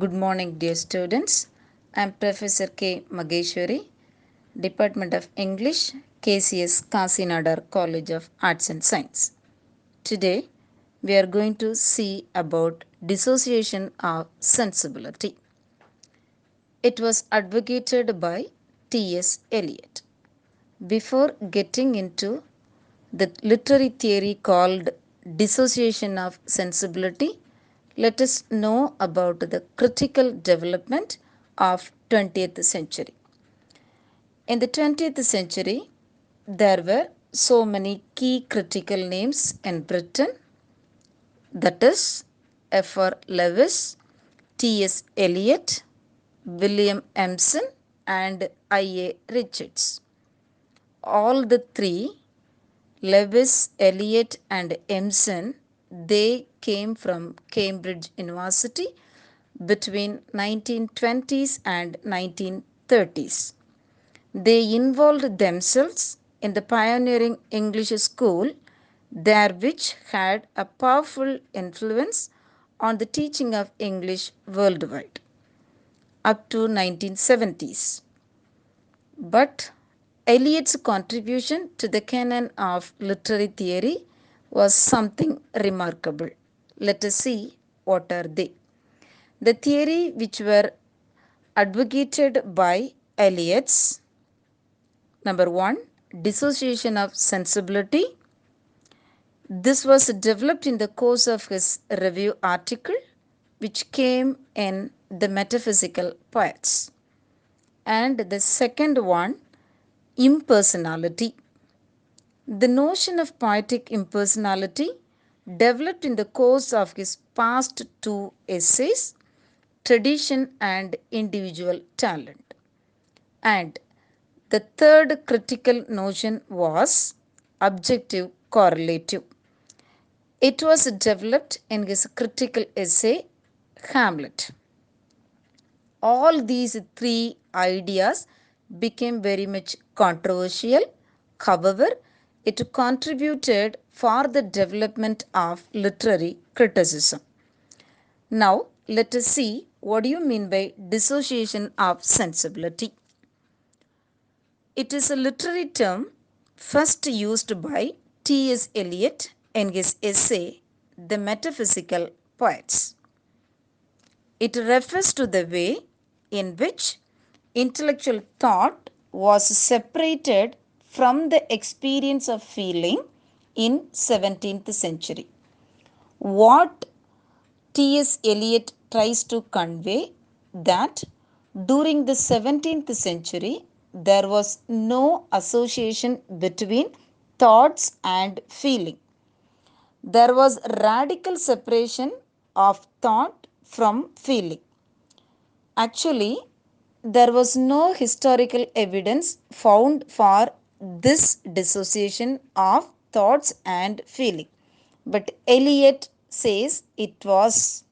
Good morning, dear students. I am Professor K. Mageshwari, Department of English, KCS Kasinadar College of Arts and Science. Today, we are going to see about dissociation of sensibility. It was advocated by T.S. Eliot. Before getting into the literary theory called dissociation of sensibility, let us know about the critical development of 20th century. In the 20th century, there were so many key critical names in Britain, that is F.R. Lewis, T.S. Eliot, William Emerson, and I.A. Richards. All the three, Lewis, Eliot, and Emerson, they came from Cambridge University between 1920s and 1930s. They involved themselves in the pioneering English school there, which had a powerful influence on the teaching of English worldwide up to 1970s. But Eliot's contribution to the canon of literary theory was something remarkable. Let us see what are they. The theory which were advocated by Eliot's: number 1, dissociation of sensibility. This was developed in the course of his review article, which came in the Metaphysical Poets. And the second one, impersonality. The notion of poetic impersonality developed in the course of his past two essays, Tradition and Individual Talent. And the third critical notion was objective correlative. It was developed in his critical essay, Hamlet. All these three ideas became very much controversial. However, it contributed for the development of literary criticism. Now, let us see what do you mean by dissociation of sensibility. It is a literary term first used by T.S. Eliot in his essay, The Metaphysical Poets. It refers to the way in which intellectual thought was separated from the experience of feeling in 17th century. What T.S. Eliot tries to convey that during the 17th century there was no association between thoughts and feeling. There was radical separation of thought from feeling. Actually, there was no historical evidence found for this dissociation of thoughts and feeling. But Eliot says it was.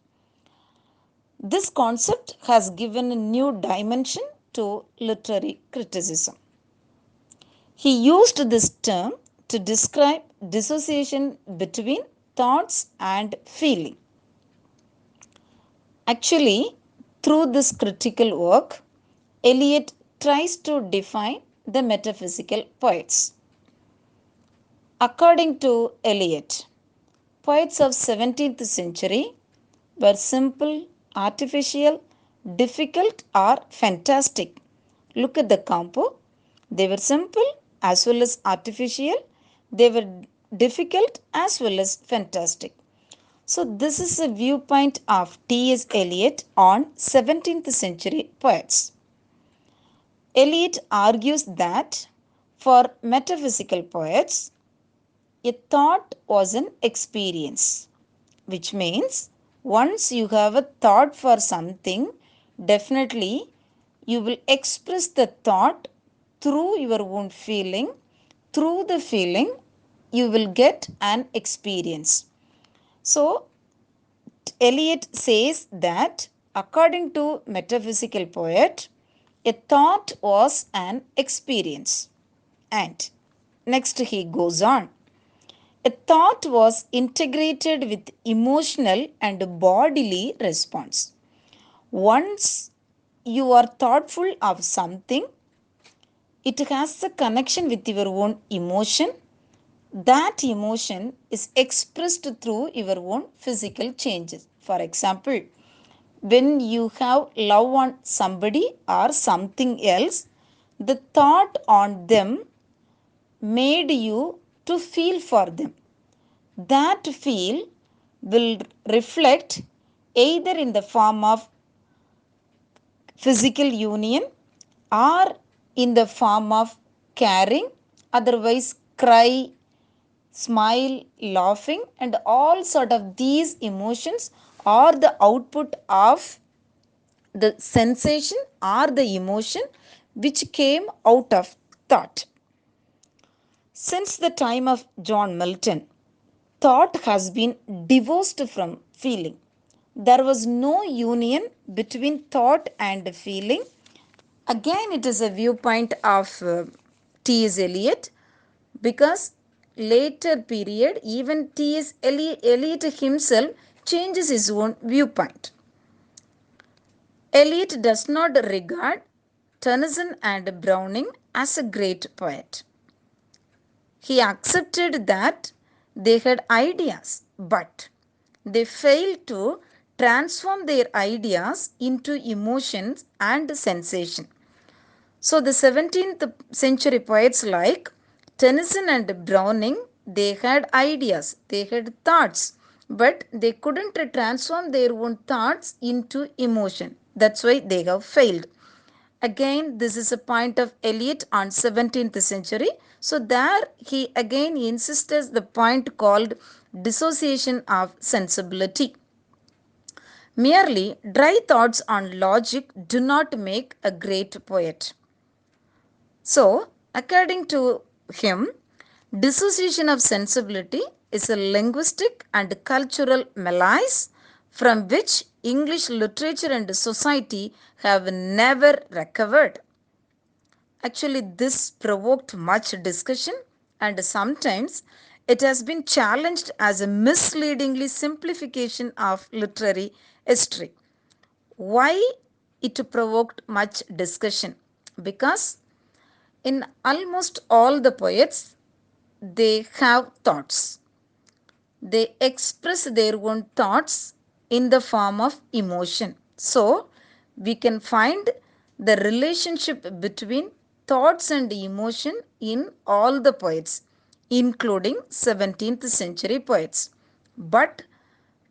This concept has given a new dimension to literary criticism. He used this term to describe dissociation between thoughts and feeling. Actually, through this critical work, Eliot tries to define the metaphysical poets. According to Eliot, poets of 17th century were simple, artificial, difficult or fantastic. Look at the compo. They were simple as well as artificial. They were difficult as well as fantastic. So this is a viewpoint of T.S. Eliot on 17th century poets. Eliot argues that for metaphysical poets, a thought was an experience, which means once you have a thought for something, definitely you will express the thought through your own feeling. Through the feeling, you will get an experience. So, Eliot says that according to metaphysical poet, a thought was an experience. And next he goes on. A thought was integrated with emotional and bodily response. Once you are thoughtful of something, it has a connection with your own emotion. That emotion is expressed through your own physical changes. For example, when you have love on somebody or something else, the thought on them made you to feel for them. That feel will reflect either in the form of physical union or in the form of caring, otherwise cry, smile, laughing, and all sort of these emotions are the output of the sensation or the emotion which came out of thought. Since the time of John Milton, thought has been divorced from feeling. There was no union between thought and feeling. Again, it is a viewpoint of T.S. Eliot, because later period even T.S. Eliot himself changes his own viewpoint. Eliot does not regard Tennyson and Browning as a great poet. He accepted that they had ideas, but they failed to transform their ideas into emotions and sensation. So the 17th century poets like Tennyson and Browning, they had ideas, they had thoughts, but they couldn't transform their own thoughts into emotion. That's why they have failed. Again, this is a point of Eliot on 17th century. So there he again insists the point called dissociation of sensibility. Merely dry thoughts on logic do not make a great poet. So, according to him, dissociation of sensibility is a linguistic and cultural malaise from which English literature and society have never recovered. Actually, this provoked much discussion, and sometimes it has been challenged as a misleadingly simplification of literary history. Why it provoked much discussion? Because in almost all the poets, they have thoughts. They express their own thoughts in the form of emotion. So, we can find the relationship between thoughts and emotion in all the poets, including 17th century poets. But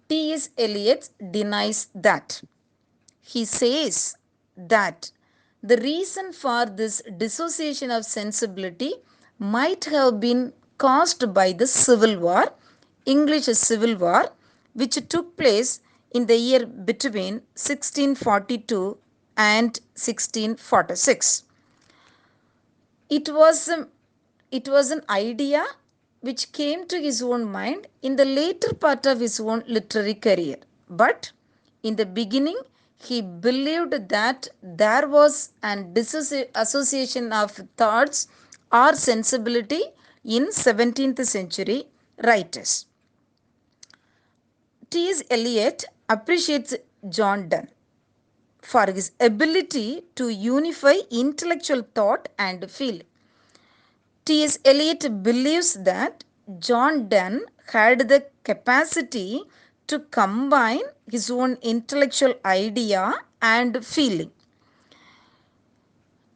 T.S. Eliot denies that. He says that the reason for this dissociation of sensibility might have been caused by the Civil War, English Civil War, which took place in the year between 1642 and 1646. It was, it was an idea which came to his own mind in the later part of his own literary career. But in the beginning, he believed that there was an association of thoughts or sensibility in 17th century writers. T.S. Eliot appreciates John Donne for his ability to unify intellectual thought and feeling. T.S. Eliot believes that John Donne had the capacity to combine his own intellectual idea and feeling.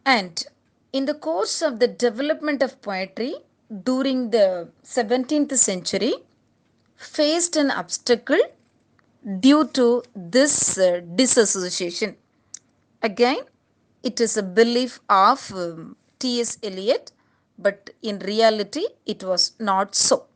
And in the course of the development of poetry during the 17th century, faced an obstacle due to this disassociation. Again, it is a belief of T.S. Eliot, but in reality, it was not so.